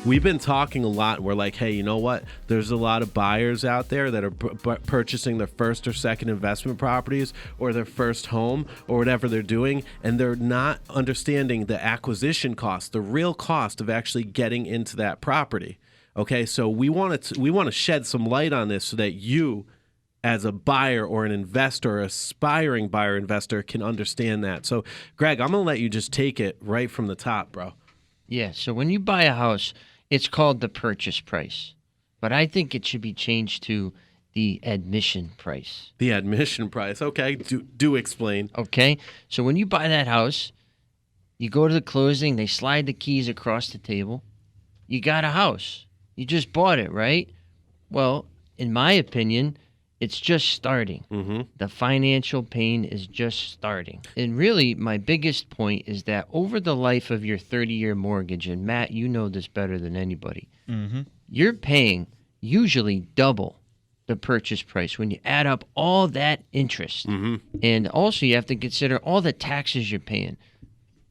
we've been talking a lot. We're like, hey, you know what? There's a lot of buyers out there that are purchasing their first or second investment properties or their first home or whatever they're doing, and they're not understanding the acquisition cost, the real cost of actually getting into that property. Okay, so we want to shed some light on this so that you, as a buyer or an investor, aspiring buyer investor, can understand that. So, Greg, I'm going to let you just take it right from the top, bro. Yeah, so when you buy a house, it's called the purchase price. But I think it should be changed to the admission price. The admission price. Okay, do explain. Okay, so when you buy that house, you go to the closing, they slide the keys across the table. You got a house. You just bought it, right? Well, in my opinion, it's just starting. Mm-hmm. The financial pain is just starting. And really, my biggest point is that over the life of your 30-year mortgage, and Matt, you know this better than anybody, you're paying usually double the purchase price when you add up all that interest. Mm-hmm. And also, you have to consider all the taxes you're paying.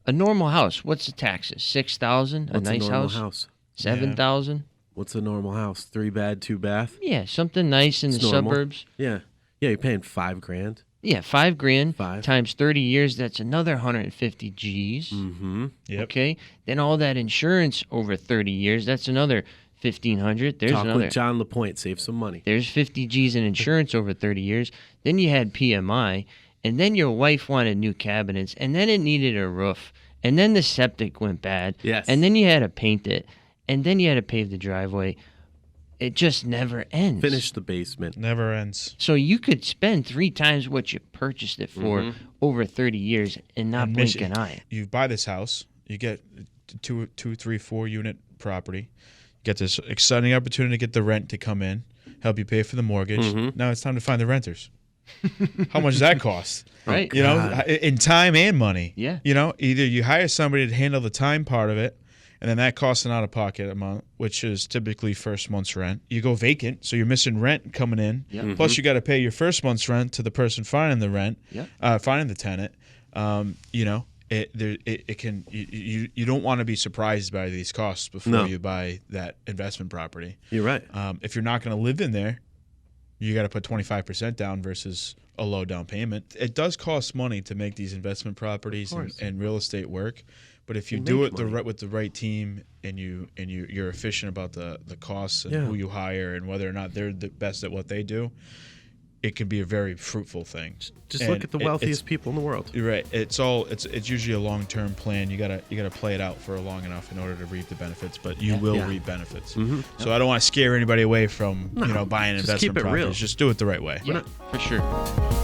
A normal house, what's the taxes? $6,000? A nice house? $7,000? What's a normal house? 3 bed, 2 bath? Yeah, something nice in the suburbs. Yeah. Yeah, you're paying $5,000. Yeah, $5,000 Five. times 30 years, that's another 150 G's. Mm-hmm. Yep. Okay. Then all that insurance over 30 years, that's another 1,500. There's Talk another. with John LaPointe, save some money. There's 50 G's in insurance over 30 years. Then you had PMI, and then your wife wanted new cabinets, and then it needed a roof, and then the septic went bad. Yes. And then you had to paint it, and then you had to pave the driveway. It just never ends. Finish the basement. Never ends. So you could spend 3 times what you purchased it for over 30 years and not blink an eye. You buy this house, you get 2, 3, 4 unit property. You get this exciting opportunity to get the rent to come in, help you pay for the mortgage. Now it's time to find the renters. How much does that cost? Right. You know, in time and money. Yeah. You know, either you hire somebody to handle the time part of it, and then that costs an out-of-pocket amount, which is typically first month's rent. You go vacant, so you're missing rent coming in. Yep. Plus, you got to pay your first month's rent to the person finding the rent, finding the tenant. You know, it can. You don't want to be surprised by these costs before you buy that investment property. You're right. If you're not going to live in there, you got to put 25% down versus a low down payment. It does cost money to make these investment properties and real estate work. But if you do it with the right team and you're efficient about the costs and who you hire and whether or not they're the best at what they do, it can be a very fruitful thing. Just look at the wealthiest people in the world. You're right. It's usually a long-term plan. You gotta play it out for long enough in order to reap the benefits. But you will reap benefits. So I don't want to scare anybody away from buying investment properties. Just do it the right way. Yeah, for sure.